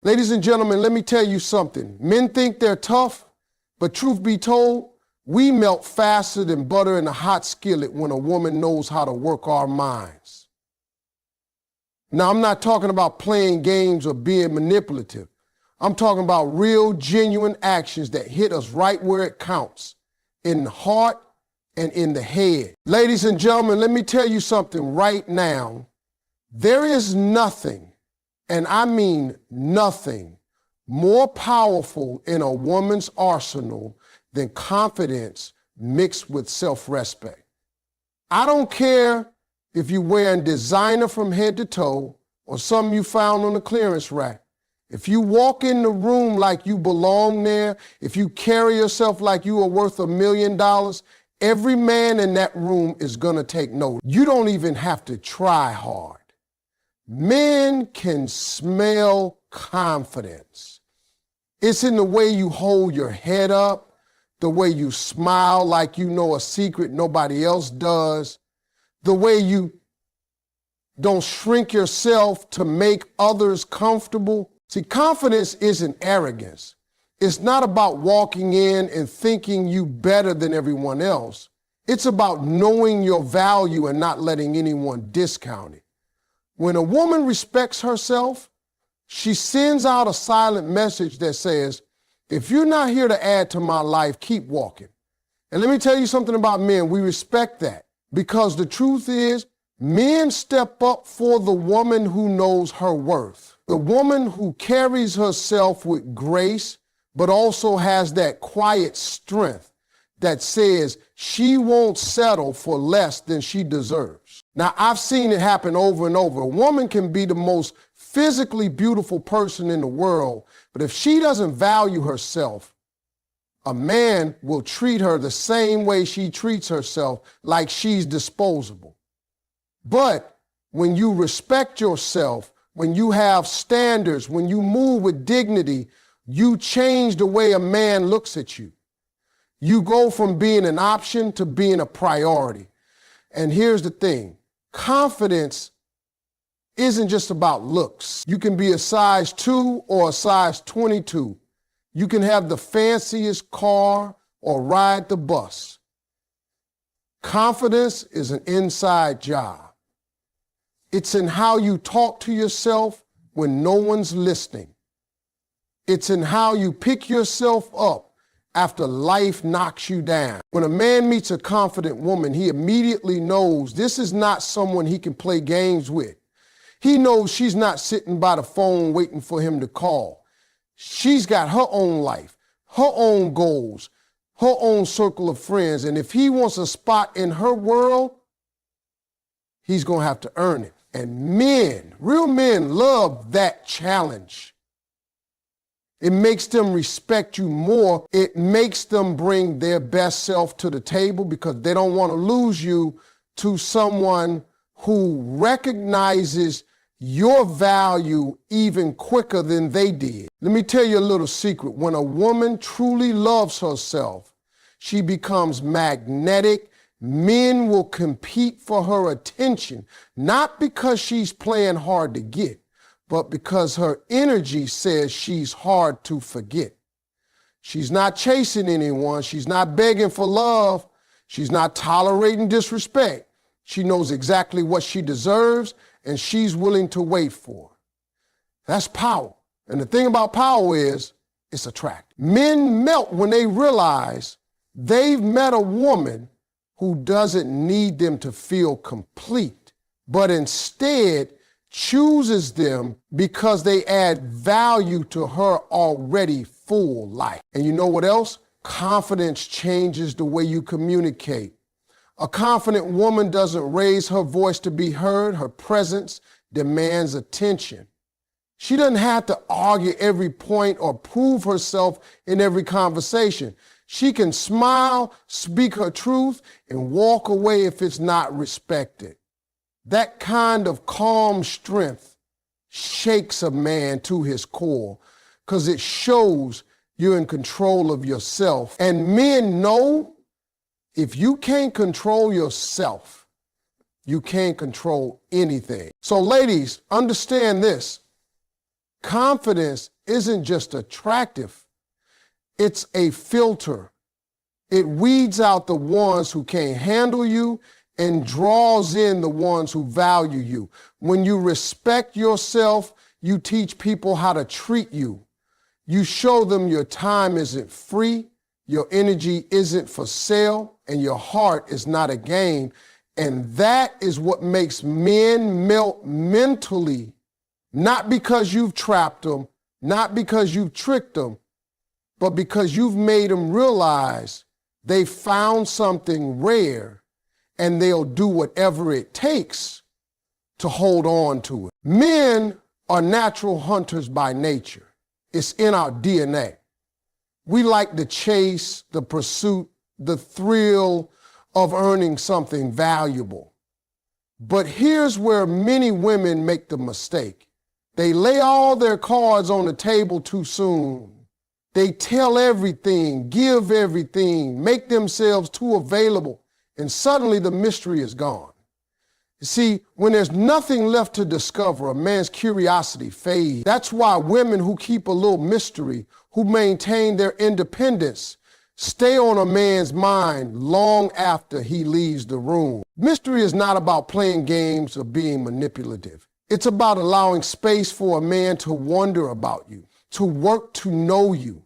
Ladies and gentlemen, let me tell you something. Men think they're tough, but truth be told, we melt faster than butter in a hot skillet when a woman knows how to work our minds. Now, I'm not talking about playing games or being manipulative. I'm talking about real, genuine actions that hit us right where it counts, in the heart and in the head. Ladies and gentlemen, let me tell you something right now. There is nothing, and I mean nothing, more powerful in a woman's arsenal than confidence mixed with self-respect. I don't care if you're wearing designer from head to toe or something you found on the clearance rack. If you walk in the room like you belong there, if you carry yourself like you are worth $1 million, every man in that room is gonna take note. You don't even have to try hard. Men can smell confidence. It's in the way you hold your head up, the way you smile like you know a secret nobody else does, the way you don't shrink yourself to make others comfortable. See, confidence isn't arrogance. It's not about walking in and thinking you better than everyone else. It's about knowing your value and not letting anyone discount it. When a woman respects herself, she sends out a silent message that says, if you're not here to add to my life, keep walking. And let me tell you something about men. We respect that because the truth is, men step up for the woman who knows her worth. The woman who carries herself with grace, but also has that quiet strength that says she won't settle for less than she deserves. Now, I've seen it happen over and over. A woman can be the most physically beautiful person in the world, but if she doesn't value herself, a man will treat her the same way she treats herself, like she's disposable. But when you respect yourself, when you have standards, when you move with dignity, you change the way a man looks at you. You go from being an option to being a priority. And here's the thing, confidence isn't just about looks. You can be a size 2 or a size 22. You can have the fanciest car or ride the bus. Confidence is an inside job. It's in how you talk to yourself when no one's listening. It's in how you pick yourself up after life knocks you down. When a man meets a confident woman, he immediately knows this is not someone he can play games with. He knows she's not sitting by the phone waiting for him to call. She's got her own life, her own goals, her own circle of friends. And if he wants a spot in her world, he's going to have to earn it. And men, real men, love that challenge. It makes them respect you more. It makes them bring their best self to the table because they don't want to lose you to someone who recognizes your value even quicker than they did. Let me tell you a little secret. When a woman truly loves herself, she becomes magnetic. Men will compete for her attention, not because she's playing hard to get, but because her energy says she's hard to forget. She's not chasing anyone. She's not begging for love. She's not tolerating disrespect. She knows exactly what she deserves, and she's willing to wait for. That's power. And the thing about power is, it's attractive. Men melt when they realize they've met a woman who doesn't need them to feel complete, but instead chooses them because they add value to her already full life. And you know what else? Confidence changes the way you communicate. A confident woman doesn't raise her voice to be heard. Her presence demands attention. She doesn't have to argue every point or prove herself in every conversation. She can smile, speak her truth, and walk away if it's not respected. That kind of calm strength shakes a man to his core because it shows you're in control of yourself. And men know if you can't control yourself, you can't control anything. So ladies, understand this. Confidence isn't just attractive, it's a filter. It weeds out the ones who can't handle you and draws in the ones who value you. When you respect yourself, you teach people how to treat you. You show them your time isn't free, your energy isn't for sale, and your heart is not a game. And that is what makes men melt mentally, not because you've trapped them, not because you've tricked them, but because you've made them realize they found something rare and they'll do whatever it takes to hold on to it. Men are natural hunters by nature. It's in our DNA. We like the chase, the pursuit, the thrill of earning something valuable. But here's where many women make the mistake. They lay all their cards on the table too soon. They tell everything, give everything, make themselves too available, and suddenly the mystery is gone. You see, when there's nothing left to discover, a man's curiosity fades. That's why women who keep a little mystery, who maintain their independence, stay on a man's mind long after he leaves the room. Mystery is not about playing games or being manipulative. It's about allowing space for a man to wonder about you, to work to know you.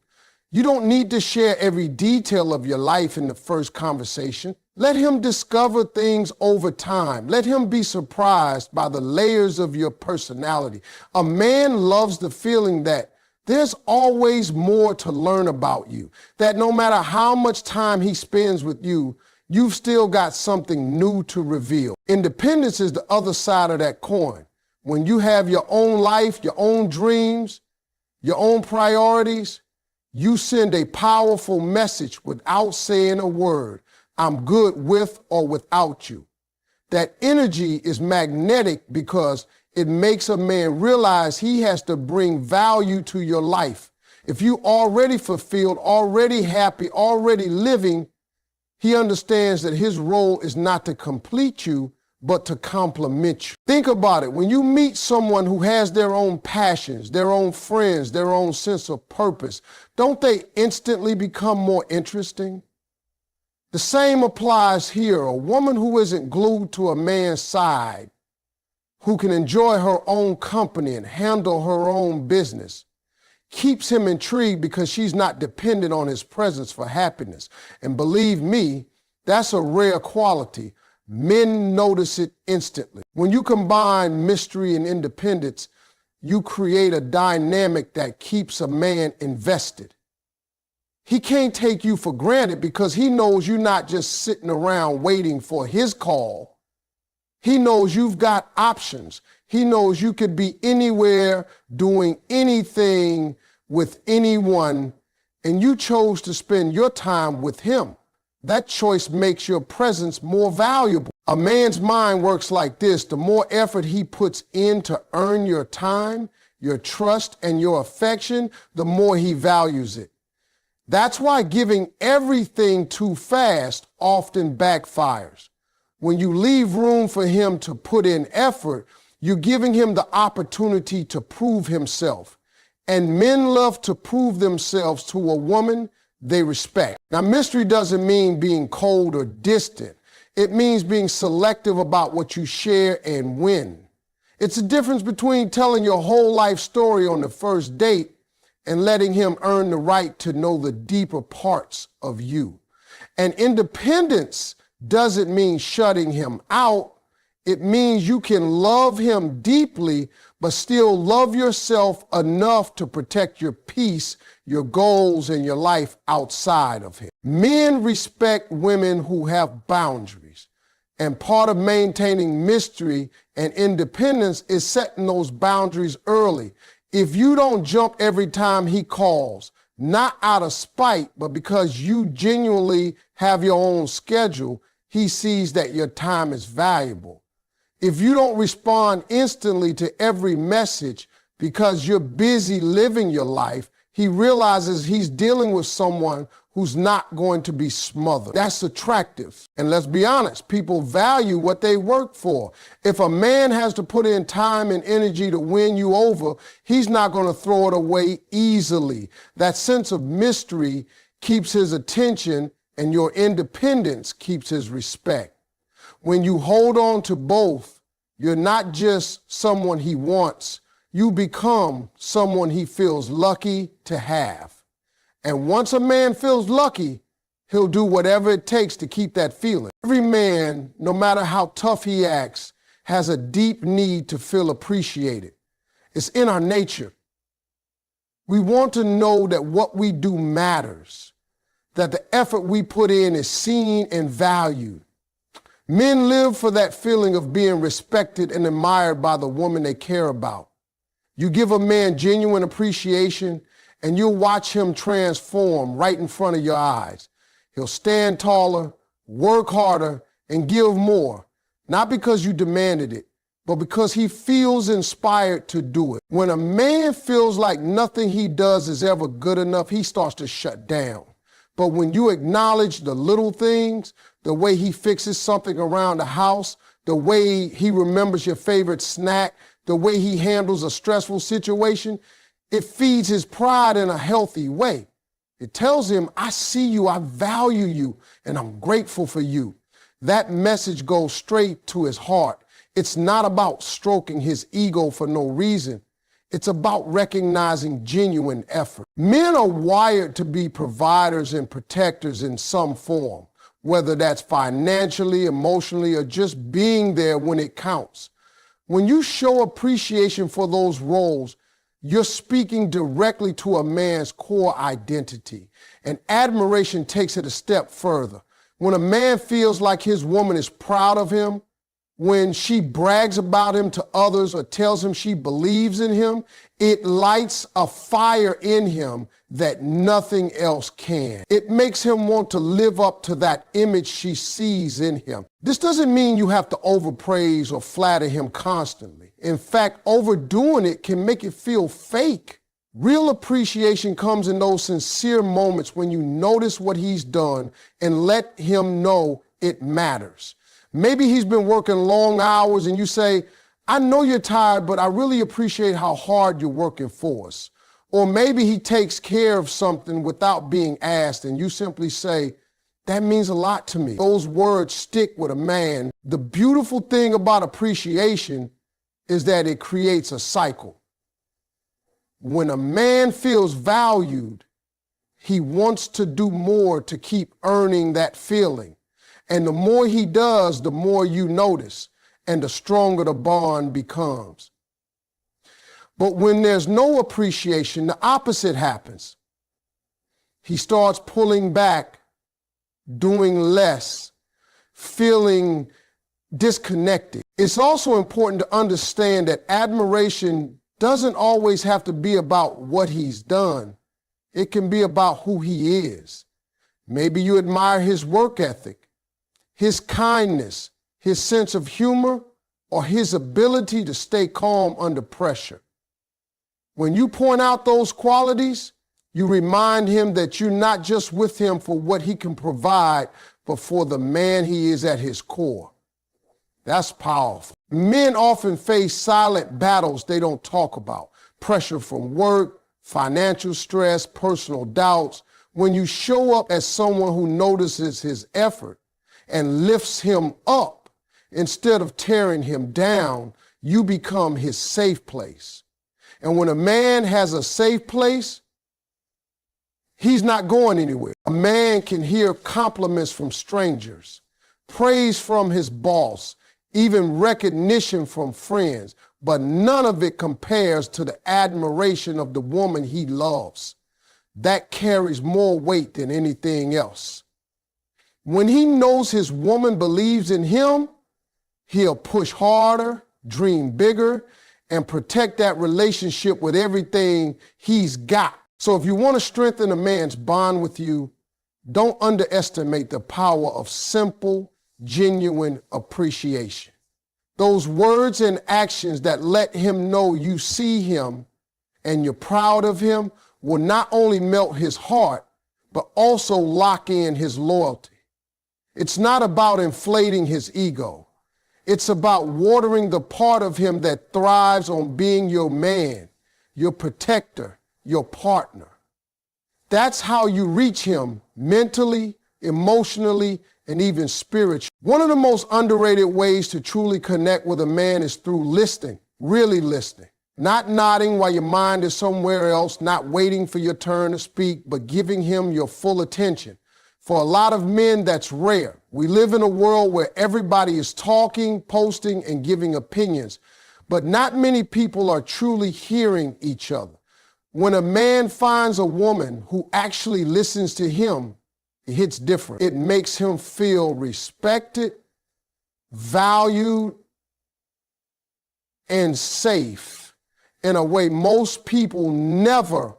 You don't need to share every detail of your life in the first conversation. Let him discover things over time. Let him be surprised by the layers of your personality. A man loves the feeling that there's always more to learn about you, that no matter how much time he spends with you, you've still got something new to reveal. Independence is the other side of that coin. When you have your own life, your own dreams, your own priorities, you send a powerful message without saying a word. I'm good with or without you. That energy is magnetic because it makes a man realize he has to bring value to your life. If you already fulfilled, already happy, already living, he understands that his role is not to complete you, but to complement you. Think about it. When you meet someone who has their own passions, their own friends, their own sense of purpose, don't they instantly become more interesting? The same applies here. A woman who isn't glued to a man's side, who can enjoy her own company and handle her own business, keeps him intrigued because she's not dependent on his presence for happiness. And believe me, that's a rare quality. Men notice it instantly. When you combine mystery and independence, you create a dynamic that keeps a man invested. He can't take you for granted because he knows you're not just sitting around waiting for his call. He knows you've got options. He knows you could be anywhere, doing anything with anyone, and you chose to spend your time with him. That choice makes your presence more valuable. A man's mind works like this. The more effort he puts in to earn your time, your trust, and your affection, the more he values it. That's why giving everything too fast often backfires. When you leave room for him to put in effort, you're giving him the opportunity to prove himself. And men love to prove themselves to a woman they respect. Now, mystery doesn't mean being cold or distant. It means being selective about what you share and when. It's the difference between telling your whole life story on the first date and letting him earn the right to know the deeper parts of you. And independence doesn't mean shutting him out. It means you can love him deeply, but still love yourself enough to protect your peace, your goals, and your life outside of him. Men respect women who have boundaries. And part of maintaining mystery and independence is setting those boundaries early. If you don't jump every time he calls, not out of spite, but because you genuinely have your own schedule, he sees that your time is valuable. If you don't respond instantly to every message because you're busy living your life, He realizes he's dealing with someone who's not going to be smothered. That's attractive. And let's be honest, people value what they work for. If a man has to put in time and energy to win you over, he's not going to throw it away easily. That sense of mystery keeps his attention, and your independence keeps his respect. When you hold on to both, you're not just someone he wants, you become someone he feels lucky to have. And once a man feels lucky, he'll do whatever it takes to keep that feeling. Every man, no matter how tough he acts, has a deep need to feel appreciated. It's in our nature. We want to know that what we do matters, that the effort we put in is seen and valued. Men live for that feeling of being respected and admired by the woman they care about. You give a man genuine appreciation, and you'll watch him transform right in front of your eyes. He'll stand taller, work harder, and give more, not because you demanded it, but because he feels inspired to do it. When a man feels like nothing he does is ever good enough, he starts to shut down. But when you acknowledge the little things, the way he fixes something around the house, the way he remembers your favorite snack, the way he handles a stressful situation, it feeds his pride in a healthy way. It tells him, I see you, I value you, and I'm grateful for you. That message goes straight to his heart. It's not about stroking his ego for no reason. It's about recognizing genuine effort. Men are wired to be providers and protectors in some form, whether that's financially, emotionally, or just being there when it counts. When you show appreciation for those roles, you're speaking directly to a man's core identity. And admiration takes it a step further. When a man feels like his woman is proud of him, when she brags about him to others or tells him she believes in him, it lights a fire in him that nothing else can. It makes him want to live up to that image she sees in him. This doesn't mean you have to overpraise or flatter him constantly. In fact, overdoing it can make it feel fake. Real appreciation comes in those sincere moments when you notice what he's done and let him know it matters. Maybe he's been working long hours and you say, I know you're tired, but I really appreciate how hard you're working for us. Or maybe he takes care of something without being asked and you simply say, that means a lot to me. Those words stick with a man. The beautiful thing about appreciation is that it creates a cycle. When a man feels valued, he wants to do more to keep earning that feeling. And the more he does, the more you notice, and the stronger the bond becomes. But when there's no appreciation, the opposite happens. He starts pulling back, doing less, feeling disconnected. It's also important to understand that admiration doesn't always have to be about what he's done. It can be about who he is. Maybe you admire his work ethic, his kindness, his sense of humor, or his ability to stay calm under pressure. When you point out those qualities, you remind him that you're not just with him for what he can provide, but for the man he is at his core. That's powerful. Men often face silent battles they don't talk about. Pressure from work, financial stress, personal doubts. When you show up as someone who notices his effort and lifts him up, instead of tearing him down, you become his safe place. And when a man has a safe place, he's not going anywhere. A man can hear compliments from strangers, praise from his boss, even recognition from friends, but none of it compares to the admiration of the woman he loves. That carries more weight than anything else. When he knows his woman believes in him, he'll push harder, dream bigger, and protect that relationship with everything he's got. So if you want to strengthen a man's bond with you, don't underestimate the power of simple, genuine appreciation. Those words and actions that let him know you see him and you're proud of him will not only melt his heart, but also lock in his loyalty. It's not about inflating his ego. It's about watering the part of him that thrives on being your man, your protector, your partner. That's how you reach him mentally, emotionally, and even spiritually. One of the most underrated ways to truly connect with a man is through listening, really listening. Not nodding while your mind is somewhere else, not waiting for your turn to speak, but giving him your full attention. For a lot of men, that's rare. We live in a world where everybody is talking, posting, and giving opinions, but not many people are truly hearing each other. When a man finds a woman who actually listens to him, it hits different. It makes him feel respected, valued, and safe in a way most people never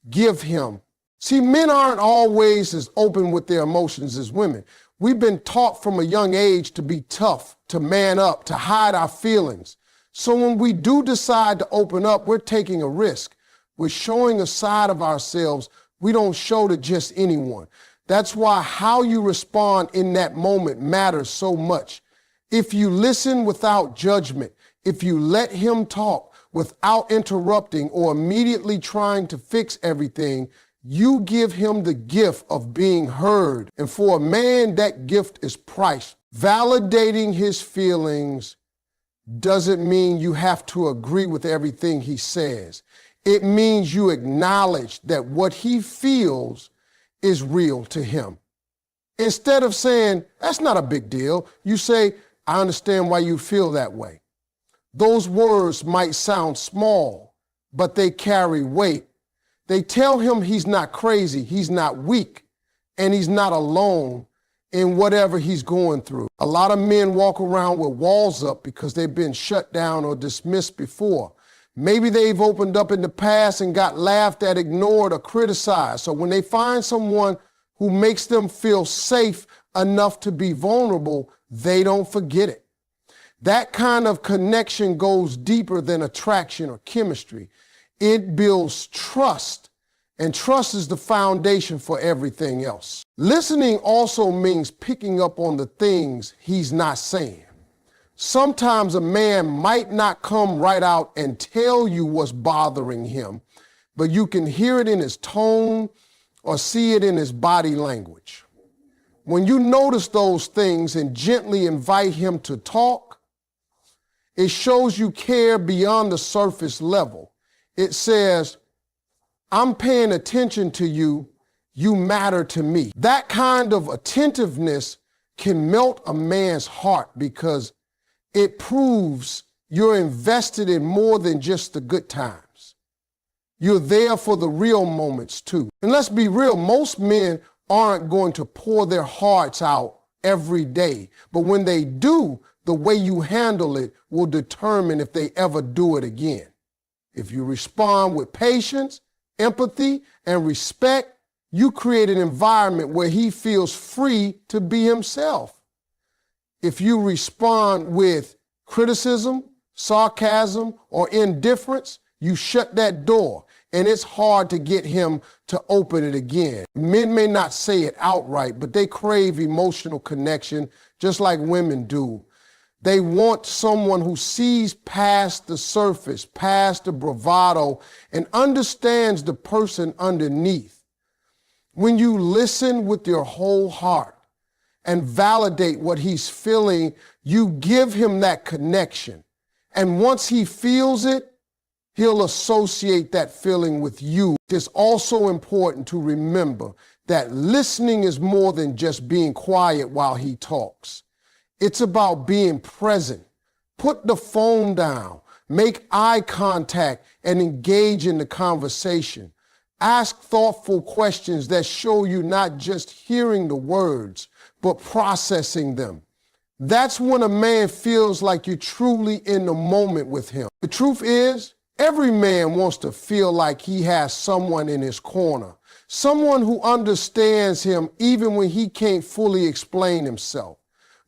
give him. See, men aren't always as open with their emotions as women. We've been taught from a young age to be tough, to man up, to hide our feelings. So when we do decide to open up, we're taking a risk. We're showing a side of ourselves we don't show to just anyone. That's why how you respond in that moment matters so much. If you listen without judgment, if you let him talk without interrupting or immediately trying to fix everything, you give him the gift of being heard. And for a man, that gift is priceless. Validating his feelings doesn't mean you have to agree with everything he says. It means you acknowledge that what he feels is real to him. Instead of saying, that's not a big deal, you say, I understand why you feel that way. Those words might sound small, but they carry weight. They tell him he's not crazy, he's not weak, and he's not alone in whatever he's going through. A lot of men walk around with walls up because they've been shut down or dismissed before. Maybe they've opened up in the past and got laughed at, ignored, or criticized. So when they find someone who makes them feel safe enough to be vulnerable, they don't forget it. That kind of connection goes deeper than attraction or chemistry. It builds trust, and trust is the foundation for everything else. Listening also means picking up on the things he's not saying. Sometimes a man might not come right out and tell you what's bothering him, but you can hear it in his tone or see it in his body language. When you notice those things and gently invite him to talk, it shows you care beyond the surface level. It says, I'm paying attention to you, you matter to me. That kind of attentiveness can melt a man's heart because it proves you're invested in more than just the good times. You're there for the real moments too. And let's be real, most men aren't going to pour their hearts out every day. But when they do, the way you handle it will determine if they ever do it again. If you respond with patience, empathy, and respect, you create an environment where he feels free to be himself. If you respond with criticism, sarcasm, or indifference, you shut that door, and it's hard to get him to open it again. Men may not say it outright, but they crave emotional connection just like women do. They want someone who sees past the surface, past the bravado, and understands the person underneath. When you listen with your whole heart and validate what he's feeling, you give him that connection. And once he feels it, he'll associate that feeling with you. It's also important to remember that listening is more than just being quiet while he talks. It's about being present. Put the phone down, make eye contact, and engage in the conversation. Ask thoughtful questions that show you not just hearing the words, but processing them. That's when a man feels like you're truly in the moment with him. The truth is, every man wants to feel like he has someone in his corner, someone who understands him even when he can't fully explain himself.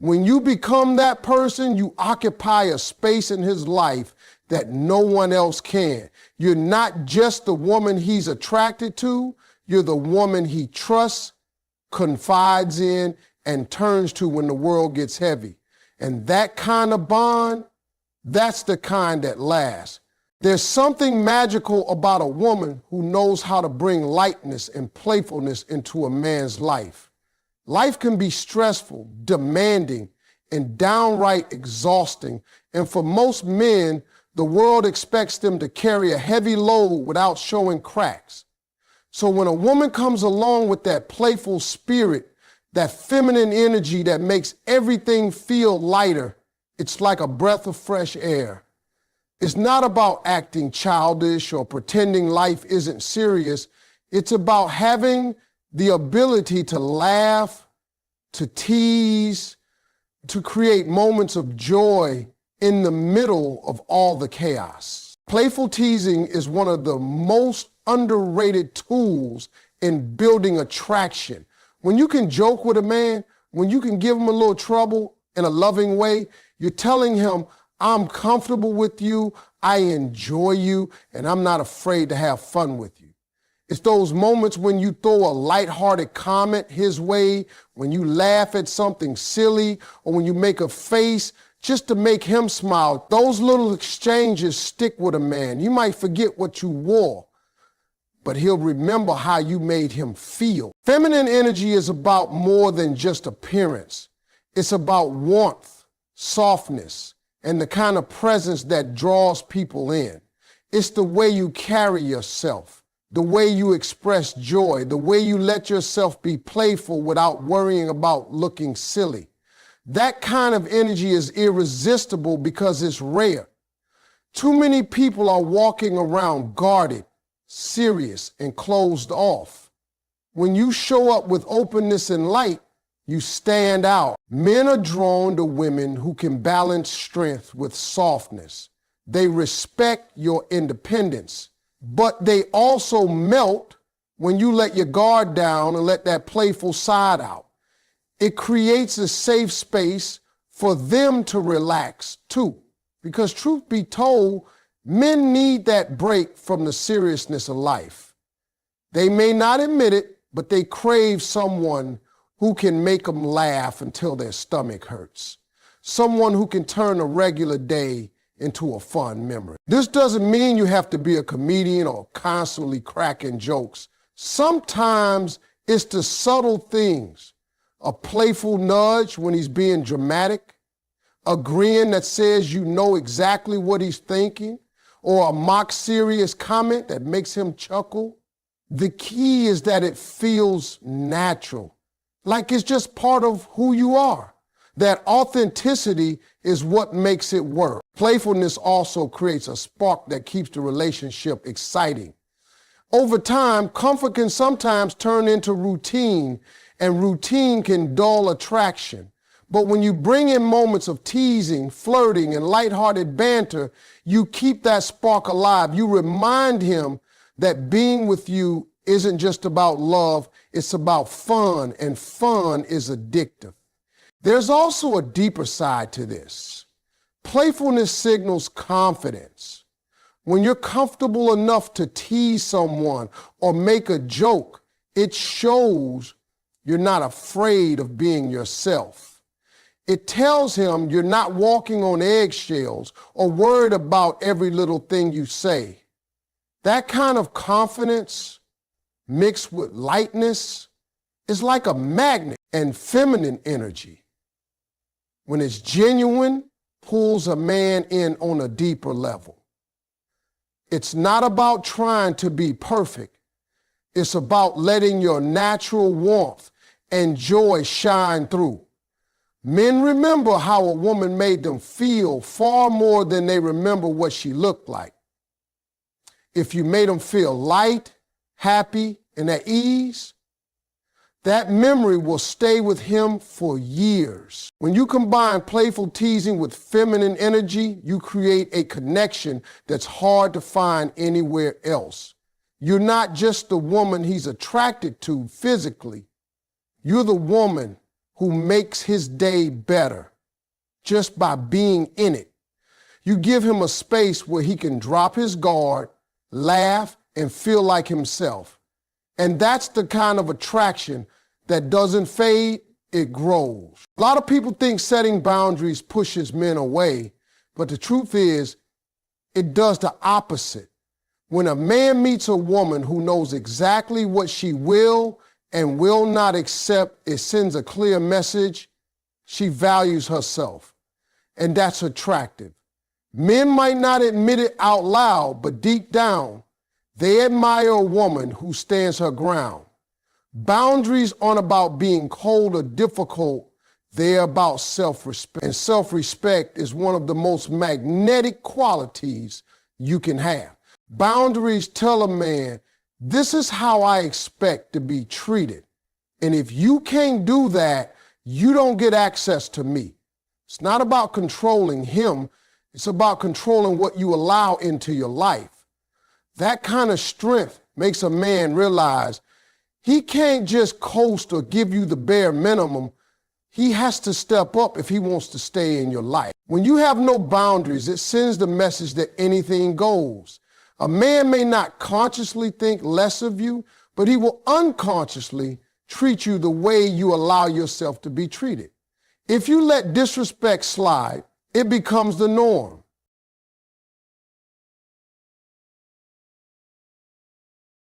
When you become that person, you occupy a space in his life that no one else can. You're not just the woman he's attracted to, you're the woman he trusts, confides in, and turns to when the world gets heavy. And that kind of bond, that's the kind that lasts. There's something magical about a woman who knows how to bring lightness and playfulness into a man's life. Life can be stressful, demanding, and downright exhausting. And for most men, the world expects them to carry a heavy load without showing cracks. So when a woman comes along with that playful spirit, that feminine energy that makes everything feel lighter, it's like a breath of fresh air. It's not about acting childish or pretending life isn't serious. It's about having the ability to laugh, to tease, to create moments of joy in the middle of all the chaos. Playful teasing is one of the most underrated tools in building attraction. When you can joke with a man, when you can give him a little trouble in a loving way, you're telling him, I'm comfortable with you, I enjoy you, and I'm not afraid to have fun with you. It's those moments when you throw a lighthearted comment his way, when you laugh at something silly, or when you make a face just to make him smile. Those little exchanges stick with a man. You might forget what you wore, but he'll remember how you made him feel. Feminine energy is about more than just appearance. It's about warmth, softness, and the kind of presence that draws people in. It's the way you carry yourself, the way you express joy, the way you let yourself be playful without worrying about looking silly. That kind of energy is irresistible because it's rare. Too many people are walking around guarded, serious, and closed off. When you show up with openness and light, you stand out. Men are drawn to women who can balance strength with softness. They respect your independence, but they also melt when you let your guard down and let that playful side out. It creates a safe space for them to relax too. Because truth be told, men need that break from the seriousness of life. They may not admit it, but they crave someone who can make them laugh until their stomach hurts. Someone who can turn a regular day into a fun memory. This doesn't mean you have to be a comedian or constantly cracking jokes. Sometimes it's the subtle things. A playful nudge when he's being dramatic, a grin that says you know exactly what he's thinking, or a mock serious comment that makes him chuckle. The key is that it feels natural, like it's just part of who you are. That authenticity is what makes it work. Playfulness also creates a spark that keeps the relationship exciting. Over time, comfort can sometimes turn into routine, and routine can dull attraction. But when you bring in moments of teasing, flirting, and lighthearted banter, you keep that spark alive. You remind him that being with you isn't just about love, it's about fun, and fun is addictive. There's also a deeper side to this. Playfulness signals confidence. When you're comfortable enough to tease someone or make a joke, it shows you're not afraid of being yourself. It tells him you're not walking on eggshells or worried about every little thing you say. That kind of confidence mixed with lightness is like a magnet, and feminine energy, when it's genuine, pulls a man in on a deeper level. It's not about trying to be perfect. It's about letting your natural warmth and joy shine through. Men remember how a woman made them feel far more than they remember what she looked like. If you made them feel light, happy, and at ease, that memory will stay with him for years. When you combine playful teasing with feminine energy, you create a connection that's hard to find anywhere else. You're not just the woman he's attracted to physically. You're the woman who makes his day better just by being in it. You give him a space where he can drop his guard, laugh, and feel like himself. And that's the kind of attraction that doesn't fade, it grows. A lot of people think setting boundaries pushes men away, but the truth is, it does the opposite. When a man meets a woman who knows exactly what she will and will not accept, it sends a clear message. She values herself, and that's attractive. Men might not admit it out loud, but deep down, they admire a woman who stands her ground. Boundaries aren't about being cold or difficult. They're about self-respect. And self-respect is one of the most magnetic qualities you can have. Boundaries tell a man, this is how I expect to be treated. And if you can't do that, you don't get access to me. It's not about controlling him. It's about controlling what you allow into your life. That kind of strength makes a man realize he can't just coast or give you the bare minimum. He has to step up if he wants to stay in your life. When you have no boundaries, it sends the message that anything goes. A man may not consciously think less of you, but he will unconsciously treat you the way you allow yourself to be treated. If you let disrespect slide, it becomes the norm.